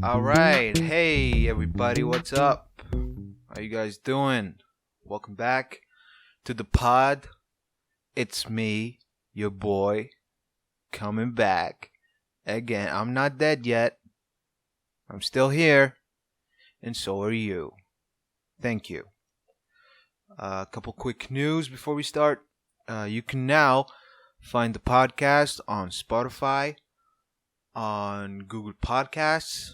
Alright, hey everybody, what's up? How you guys doing? Welcome back to the pod. It's me, your boy, coming back again. I'm not dead yet. I'm still here, and so are you. Thank you. A couple quick news before we start. You can now find the podcast on Spotify, on Google Podcasts,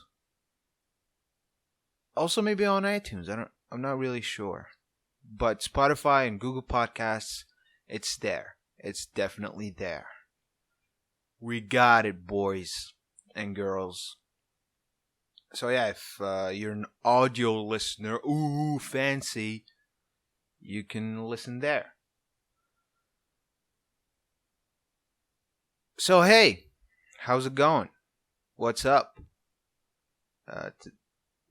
also maybe on iTunes. I'm not really sure. But Spotify and Google Podcasts, it's there. It's definitely there. We got it, boys and girls. So yeah, if you're an audio listener, ooh, fancy, you can listen there. So hey, how's it going? What's up?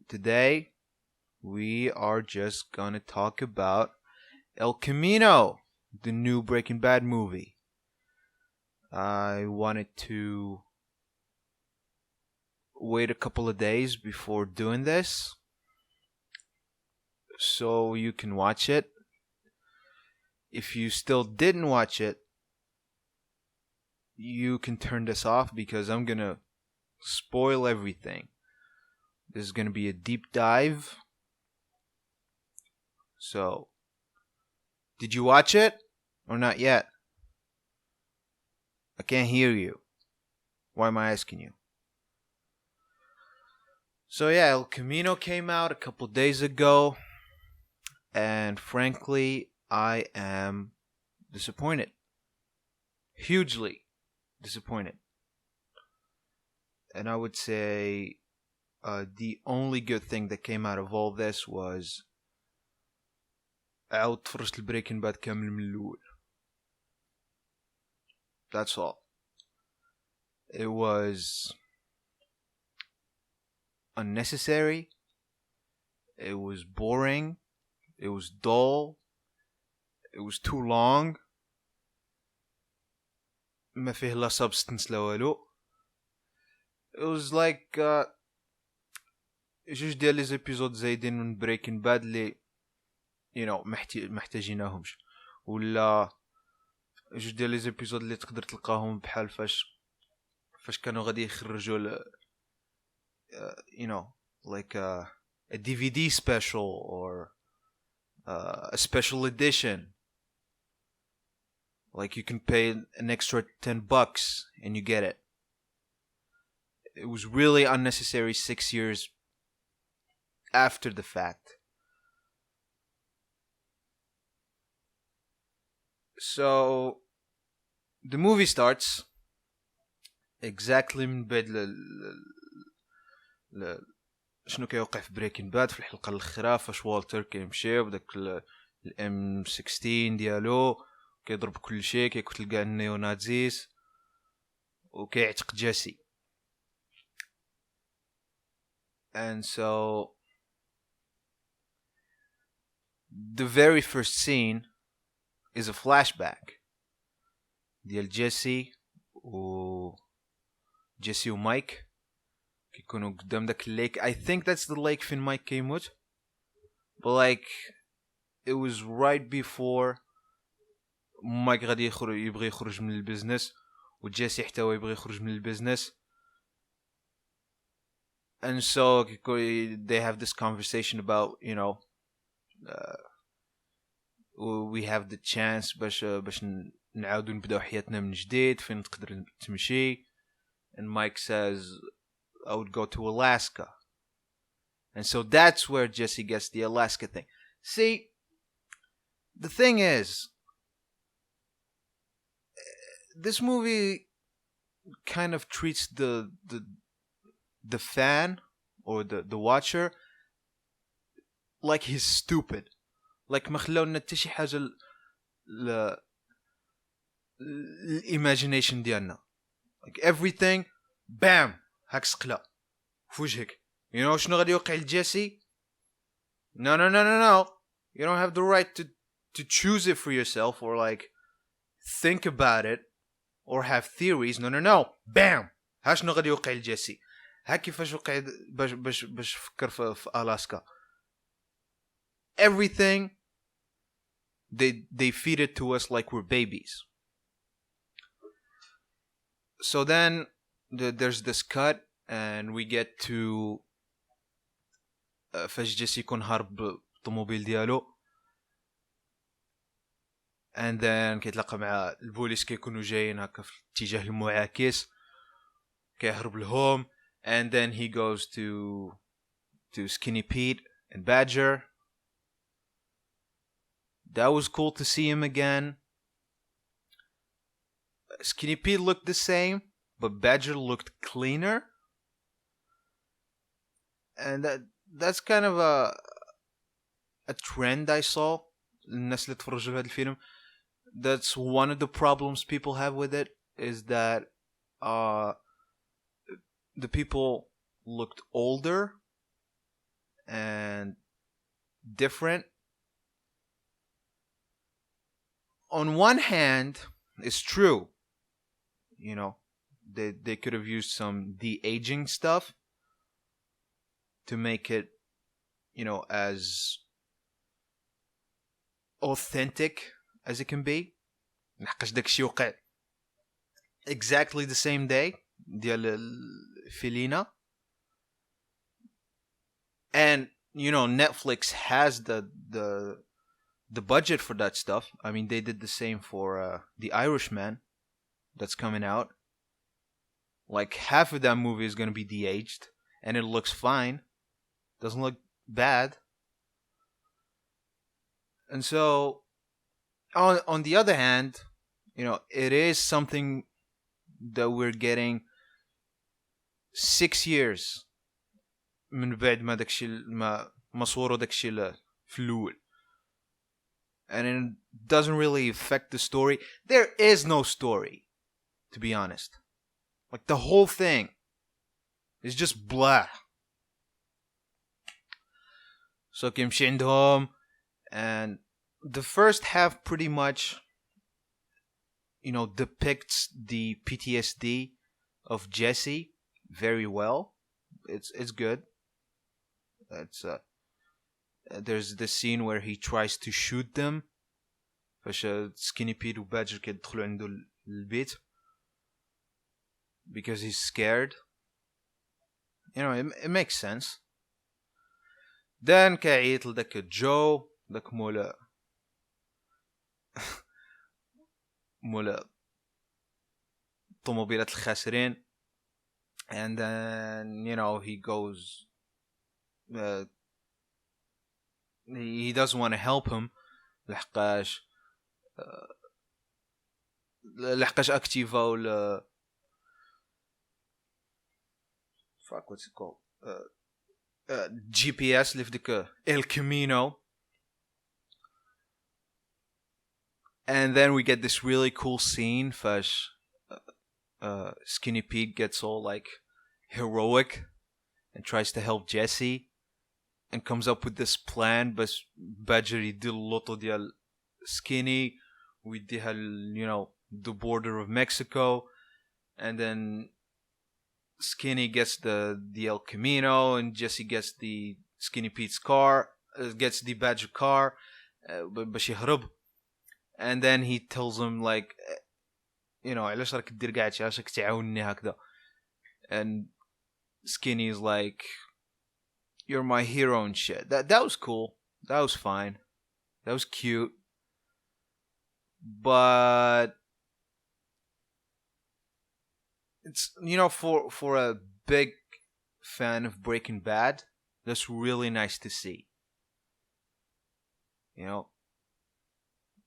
Today, we are just gonna talk about El Camino, the new Breaking Bad movie. I wanted to wait a couple of days before doing this so you can watch it. If you still didn't watch it, you can turn this off because I'm gonna spoil everything. This is gonna be a deep dive. So, did you watch it or not yet? I can't hear you. Why am I asking you? So yeah, El Camino came out a couple days ago, and frankly, I am disappointed. Hugely disappointed. And I would say the only good thing that came out of all this was عاود تفرجت البريكنج باد كامل من الأول. That's all. It was unnecessary. It was boring. It was dull. It was too long. ما فيه لا substance لا والو. It was like جوج ديال لي زيبيزود زايدين من بريكنج باد اللي محتاجيناهمش ولا جوج ديال لي زيبيزود اللي تقدر تلقاهم بحال فاش كانوا غادي يخرجوا like a DVD special or a special edition. Like you can pay an extra $10 and you get it. It was really unnecessary 6 years after the fact. So the movie starts exactly من بعد شنو كيوقع في بريكنج باد في الحلقة الأخيرة فاش والتر كيمشي بداك الام 16 ديالو كيضرب كل شيء كيقتل كاع النيونازيز وكيعتق جيسي. And so the very first scene is a flashback ديال جيسي ومايك كيكونوا قدام داك الليك. I think that's the lake فين مايك كيموت, but like it was right before مايك غادي يبغي يخرج من البيزنس وجيسي حتى هو يبغي يخرج من البيزنس. And so they have this conversation about we have the chance باش نعاودو نبداو حياتنا من جديد فين تقدر تمشي. And Mike says I would go to Alaska. And so that's where Jesse gets the Alaska thing. See, the thing is, this movie kind of treats the fan or the watcher like he's stupid. Like ما خلاونا حتى شي حاجة imagination ديالنا. Like everything bam هاك سقلا في وجهك. شنو غادي يوقع لجيسي؟ No. You don't have the right to choose it for yourself or like think about it or have theories. No. Bam! ها شنو غادي يوقع لجيسي. ها كيفاش وقع باش فكر في ألاسكا. Everything they feed it to us like we're babies. So then there's this cut and we get to فاش جيسي يكون هارب بالطوموبيل ديالو and then كيتلاقى مع البوليس كيكونوا جايين هكا في الاتجاه المعاكس كيهرب لهم and then he goes to Skinny Pete and Badger. That was cool to see him again. Skinny Pete looked the same, but Badger looked cleaner. And that's kind of a trend I saw. الناس اللي تفرجوا لهذا الفيلم. That's one of the problems people have with it is that the people looked older and different. On one hand, it's true. You know, they could have used some de-aging stuff to make it, you know, as authentic as it can be. نحقاش داكشي وقع exactly the same day ديال فيلينا. And you know, Netflix has the budget for that stuff. I mean, they did the same for The Irishman that's coming out. Like half of that movie is going to be de-aged and it looks fine. Doesn't look bad. And so on the other hand, you know, it is something that we're getting 6 years من بعد ما داكشي ما صوروا داكشي في الأول. And it doesn't really affect the story. There is no story, to be honest. Like the whole thing is just blah. So كيمشي عندهم and the first half pretty much, you know, depicts the PTSD of Jesse very well. It's good. It's there's the scene where he tries to shoot them. فاش Skinny Pete و Badger كيدخلوا عنده البيت because he's scared. You know, it makes sense. Then كيعيط لداك جو داك مولا طوموبيلات الخاسرين. And then, you know, he goes he doesn't want to help him لحقاش اكتيفاو fuck what's it called GPS اللي في ديك El Camino. And then we get this really cool scene فاش Skinny Pete gets all like heroic and tries to help Jesse and comes up with this plan. But Badger يدير اللوطو ديال Skinny ويديها you know, the border of Mexico, and then Skinny gets the El Camino and Jesse gets the Skinny Pete's car, gets the Badger car باش يهرب. And then he tells him like, you know, علاش راك دير كاع هادشي علاش راك تعاونني هكذا. And Skinny is like, you're my hero and shit. That was cool. That was fine. That was cute. But it's, you know, for a big fan of Breaking Bad, that's really nice to see. You know,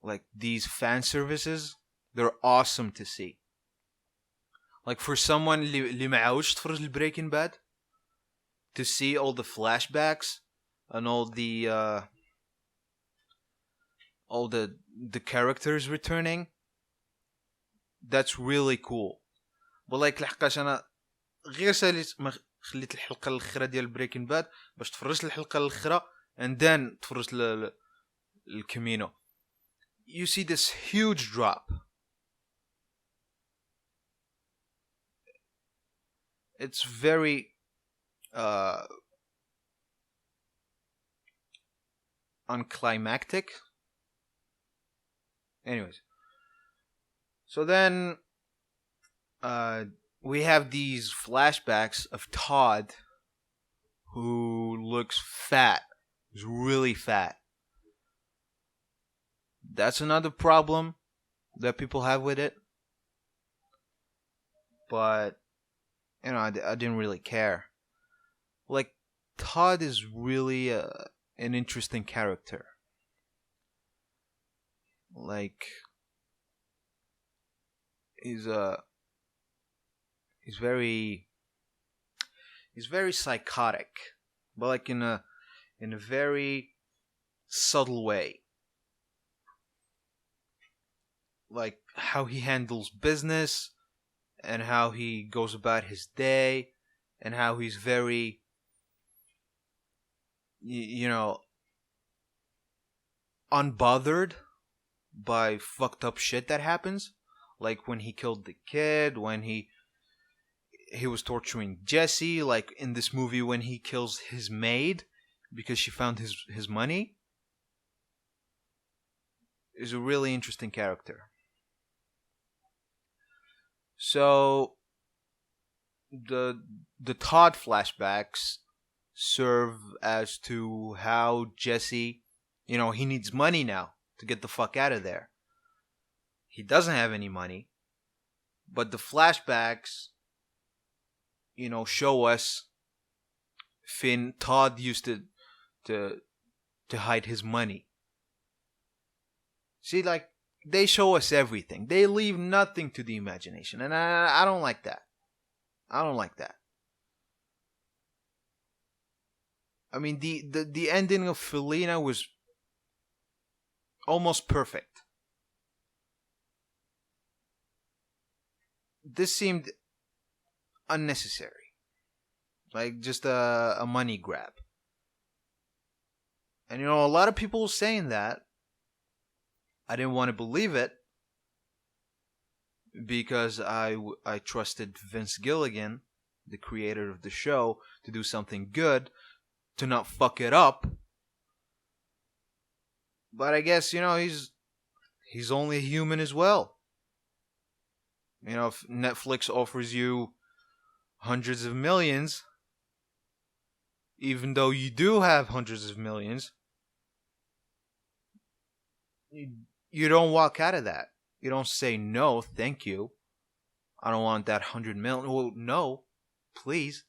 like these fan services, they're awesome to see. Like for someone اللي ما عاودش تفرج Breaking Bad, to see all the flashbacks and all the characters returning, that's really cool. But like لحقاش انا غير خليت الحلقه الاخيره ديال بريكنج باد باش تفرجت الحلقه الاخيره and then تفرجت الكامينو. You see this huge drop. It's very uh unclimactic. Anyways, so then uh we have these flashbacks of Todd, who looks fat. He's really fat. That's another problem that people have with it. But I didn't really care. Like, Todd is really an interesting character. Like, he's he's very he's very psychotic, but like in a very subtle way. Like how he handles business, and how he goes about his day, and how he's very, you know, unbothered by fucked up shit that happens. Like when he killed the kid, when he was torturing Jesse, like in this movie when he kills his maid because she found his money. Is a really interesting character. So the Todd flashbacks serve as to how Jesse, he needs money now to get the fuck out of there. He doesn't have any money, but the flashbacks, show us Todd used to hide his money. See, like, they show us everything. They leave nothing to the imagination, and I don't like that. I don't like that. I mean, the ending of Felina was almost perfect. This seemed unnecessary. Like, just a money grab. And, a lot of people were saying that. I didn't want to believe it because I trusted Vince Gilligan, the creator of the show, to do something good, to not fuck it up. But I guess, he's only human as well. If Netflix offers you hundreds of millions, even though you do have hundreds of millions, you don't walk out of that. You don't say, no, thank you. I don't want that 100 million. Well, no, please.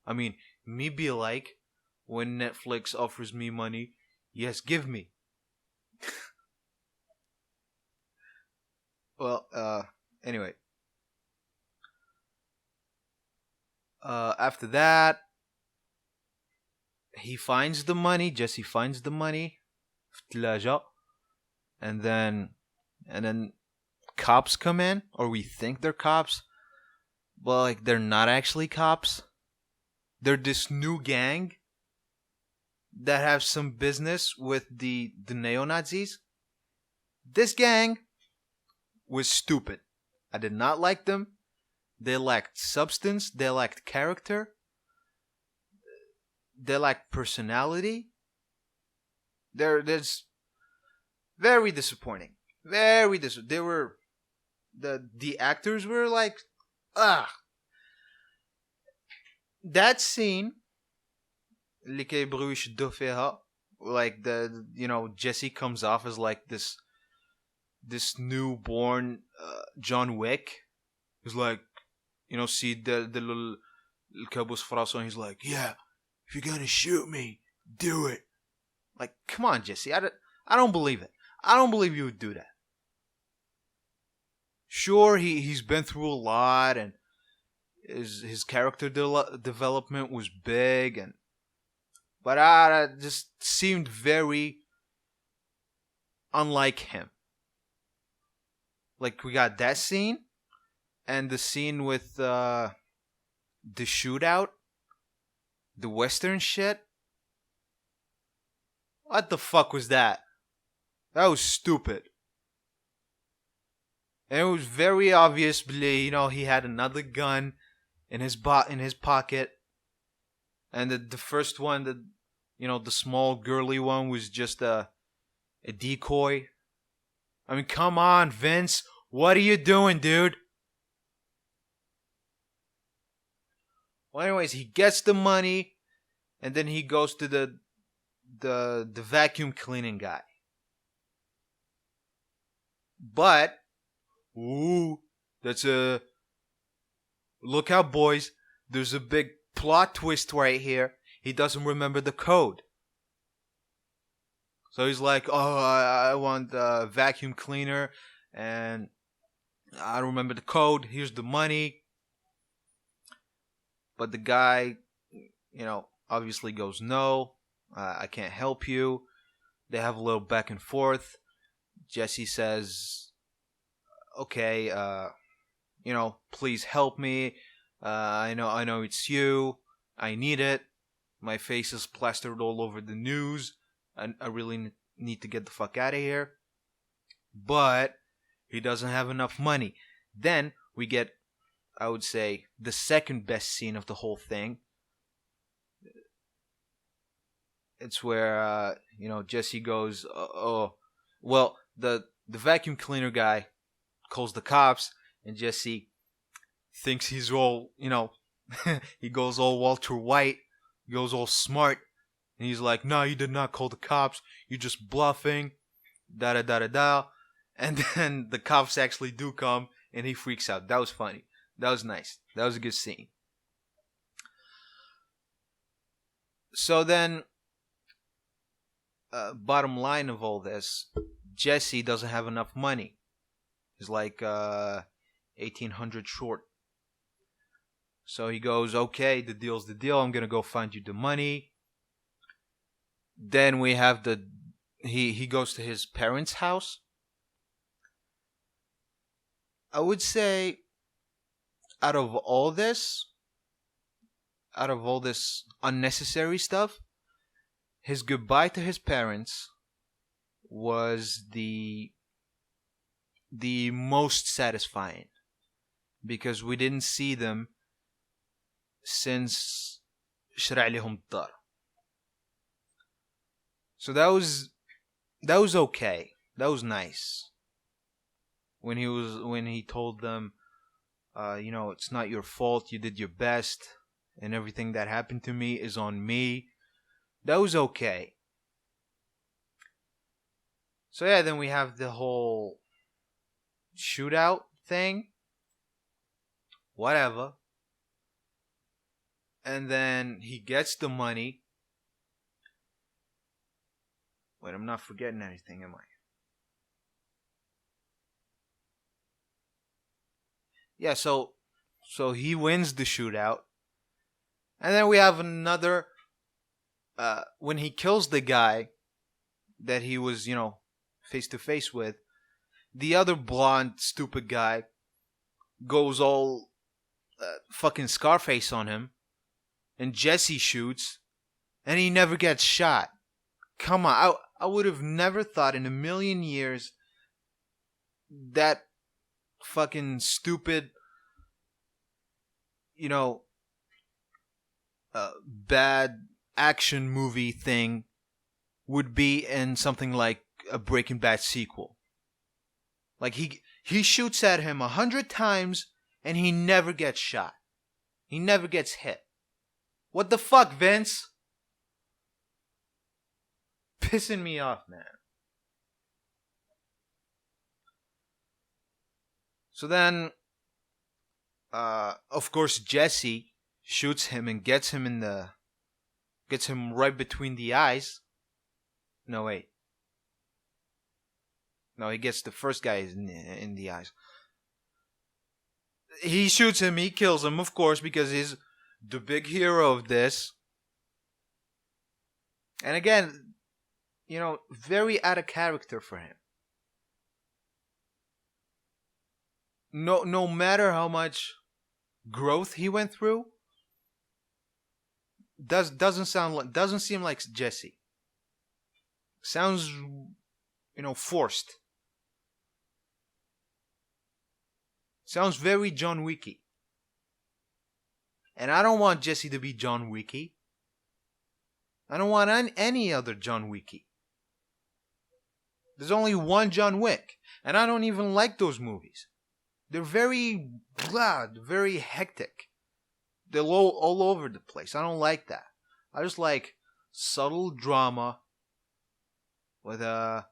I mean, me be like, when Netflix offers me money, yes, give me. Well, anyway. After that, he finds the money. Jesse finds the money. And then cops come in, or we think they're cops, but like they're not actually cops. They're this new gang that have some business with the neo-Nazis. This gang was stupid. I did not like them. They lacked substance. They lacked character. They lacked personality. There's very disappointing. Very They were the actors were like, that scene, like Jesse comes off as like this newborn John Wick. He's like, see the little cabos fraso, and he's like, yeah, if you're gonna shoot me, do it. Like, come on, Jesse. I don't believe it. I don't believe you would do that. Sure, he's been through a lot, and his character development was big, but I just seemed very unlike him. Like, we got that scene, and the scene with the shootout, the Western shit. What the fuck was that? That was stupid. And it was very obvious, he had another gun in his pocket. And the first one, the small girly one was just a decoy. I mean, come on, Vince. What are you doing, dude? Well, anyways, he gets the money, and then he goes to the vacuum cleaning guy. But, that's a look out, boys. There's a big plot twist right here. He doesn't remember the code. So he's like, oh, I want a vacuum cleaner, and I don't remember the code. Here's the money. But the guy, obviously goes, no, I can't help you. They have a little back and forth. Jesse says, okay, please help me. I know it's you. I need it. My face is plastered all over the news. I really need to get the fuck out of here. But he doesn't have enough money. Then we get, I would say, the second best scene of the whole thing. It's where, Jesse goes, well, the vacuum cleaner guy calls the cops, and Jesse thinks he's all, he goes all Walter White, he goes all smart, and he's like, no, you did not call the cops, you're just bluffing, da-da-da-da-da, and then the cops actually do come, and he freaks out. That was funny. That was nice. That was a good scene. So then, bottom line of all this, Jesse doesn't have enough money. He's like 1,800 short. So he goes, okay, the deal's the deal. I'm going to go find you the money. Then we have he goes to his parents' house. I would say out of all this unnecessary stuff, his goodbye to his parents was the most satisfying, because we didn't see them since شرع لهم الدار. So that was okay. That was nice. When he told them, it's not your fault. You did your best, and everything that happened to me is on me. That was okay. So yeah, then we have the whole shootout thing. Whatever. And then he gets the money. Wait, I'm not forgetting anything, am I? Yeah, so he wins the shootout. And then we have another, when he kills the guy that he was, face to face with, the other blonde, stupid guy goes all fucking Scarface on him, and Jesse shoots, and he never gets shot. Come on, I would have never thought in a million years that fucking stupid, bad action movie thing would be in something like a Breaking Bad sequel. Like he shoots at him 100 times and he never gets shot. He never gets hit. What the fuck, Vince? Pissing me off, man. So then, of course, Jesse shoots him and gets him right between the eyes. No, wait. No, he gets the first guy in the eyes. He shoots him, he kills him, of course, because he's the big hero of this. And again, very out of character for him. No matter how much growth he went through, doesn't seem like Jesse. Sounds, forced. Sounds very John Wicky. And I don't want Jesse to be John Wicky. I don't want any other John Wicky. There's only one John Wick, and I don't even like those movies. They're very loud, very hectic. They're all over the place. I don't like that. I just like subtle drama with a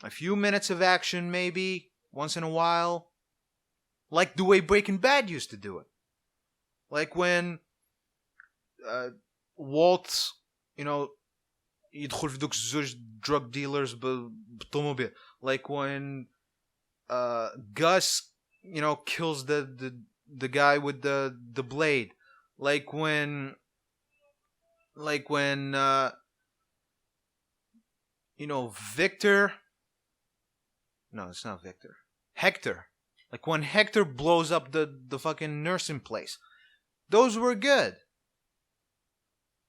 few minutes of action, maybe once in a while, like the way Breaking Bad used to do it. Like when Walt, يدخل في دوك الزوج drug dealers بالطوموبيل. Like when Gus, kills the guy with the blade. Like when Victor. No, it's not Victor. Hector. Like when Hector blows up the fucking nursing place. Those were good.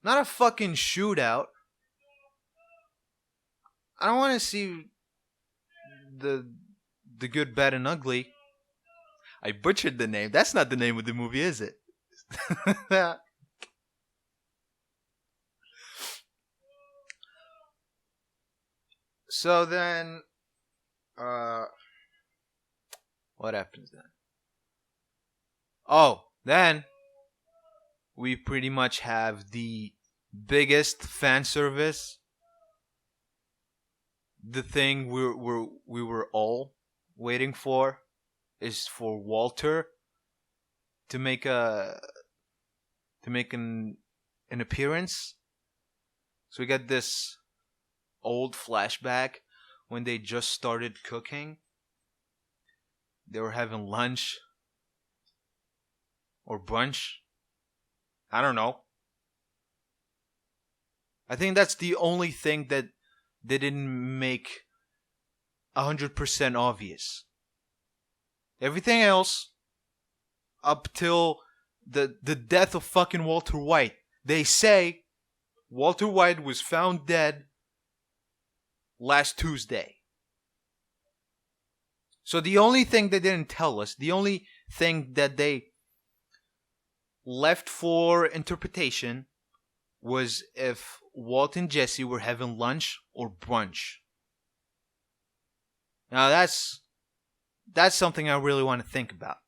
Not a fucking shootout. I don't want to see the good, bad, and ugly. I butchered the name. That's not the name of the movie, is it? So then, what happens then? Oh, then we pretty much have the biggest fan service. The thing we were all waiting for is for Walter to make an appearance. So we got this old flashback when they just started cooking. They were having lunch or brunch. I don't know. I think that's the only thing that they didn't make 100% obvious. Everything else, up till the death of fucking Walter White, they say Walter White was found dead last Tuesday. So the only thing they didn't tell us, the only thing that they left for interpretation was if Walt and Jesse were having lunch or brunch. Now that's something I really want to think about.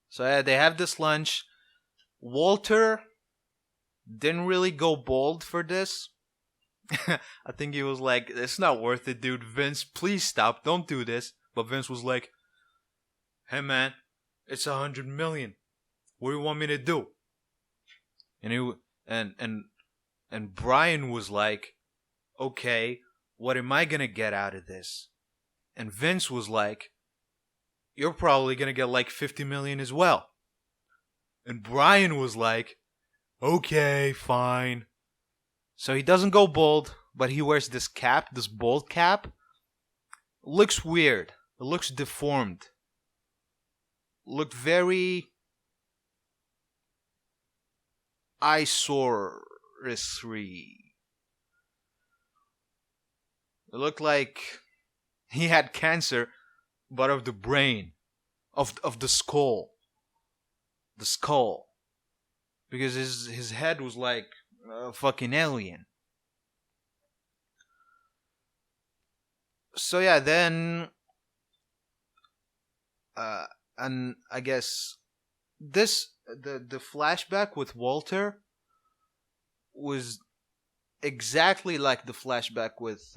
So they have this lunch. Walter didn't really go bold for this. I think he was like, it's not worth it, dude. Vince, please stop. Don't do this. But Vince was like, hey man, it's 100 million. What do you want me to do? And Brian was like, okay, what am I gonna get out of this? And Vince was like, you're probably gonna get like 50 million as well. And Brian was like, okay, fine. So he doesn't go bald, but he wears this cap, this bald cap. It looks weird. It looks deformed. Looked very eyesore-y. It looked like he had cancer, but of the brain, of the skull. The skull. Because his head was like a fucking alien. So yeah, then and I guess the flashback with Walter was exactly like the flashback with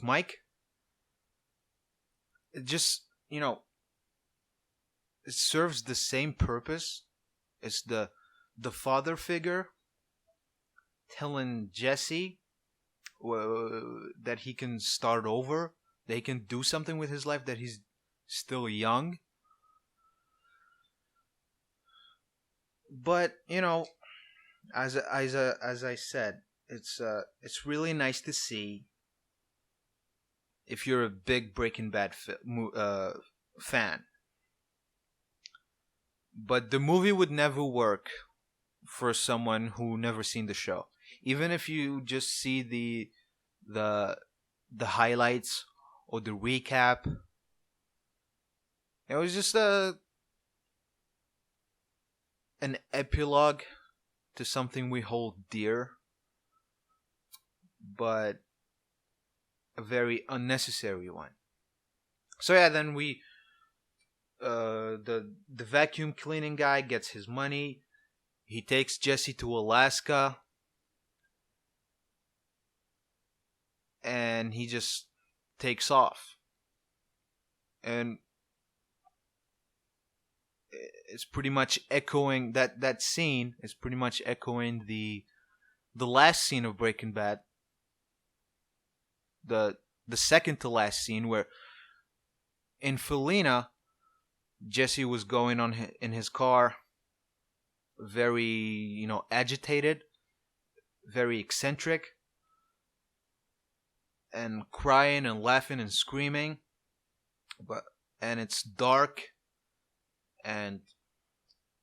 Mike. It just, it serves the same purpose. It's the father figure telling Jesse that he can start over, that he can do something with his life, that he's still young. But as I said, it's really nice to see if you're a big Breaking Bad fan. But the movie would never work for someone who never seen the show. Even if you just see the highlights or the recap, it was just an epilogue to something we hold dear, but a very unnecessary one. So yeah, then the vacuum cleaning guy gets his money. He takes Jesse to Alaska, and he just takes off. And it's pretty much echoing that scene is pretty much echoing the last scene of Breaking Bad. The second to last scene where in Felina, Jesse was going in his car, very agitated, very eccentric, and crying and laughing and screaming, and it's dark and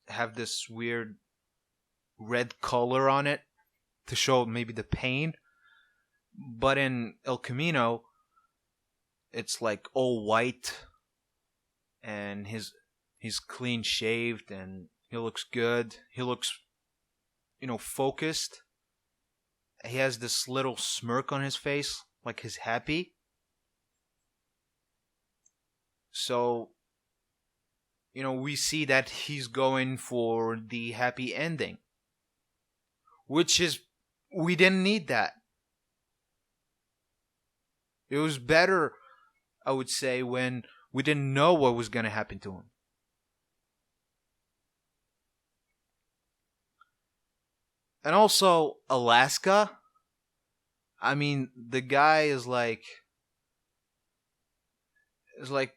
have this weird red color on it to show maybe the pain. But in El Camino, it's like all white, and he's clean shaved and he looks good. He looks, focused. He has this little smirk on his face, like he's happy. So, we see that he's going for the happy ending, which is, we didn't need that. It was better, I would say, when we didn't know what was going to happen to him. And also, Alaska. I mean, the guy is like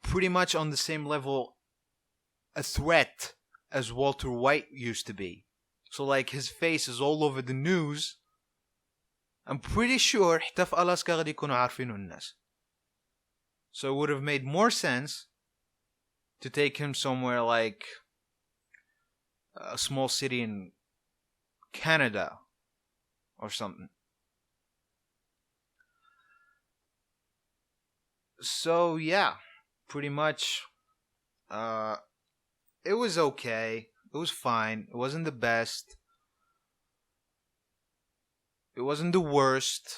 pretty much on the same level, a threat as Walter White used to be. So like his face is all over the news. I'm pretty sure حتى في ألاسكا غادي يكونوا عارفينه الناس. So it would have made more sense to take him somewhere like a small city in Canada or something. So yeah, pretty much it was okay. It was fine. It wasn't the best. It wasn't the worst.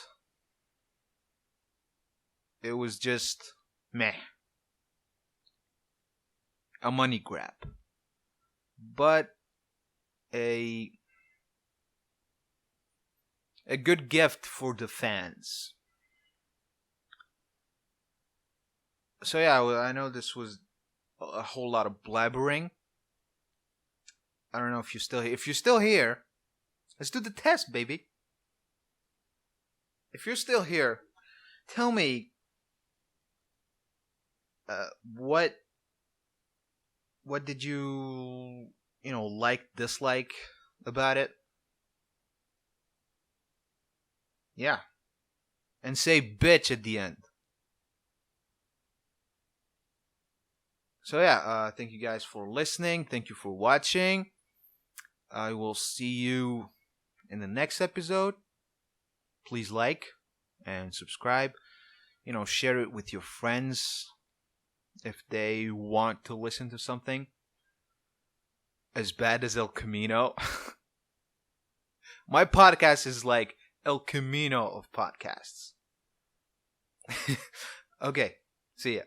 It was just meh. A money grab. But a good gift for the fans. So yeah, I know this was a whole lot of blabbering. I don't know if you're still here. If you're still here, let's do the test, baby. If you're still here, tell me what did you like, dislike about it? Yeah. And say bitch at the end. So yeah, thank you guys for listening. Thank you for watching. I will see you in the next episode. Please like and subscribe. Share it with your friends if they want to listen to something as bad as El Camino. My podcast is like El Camino of podcasts. Okay, see ya.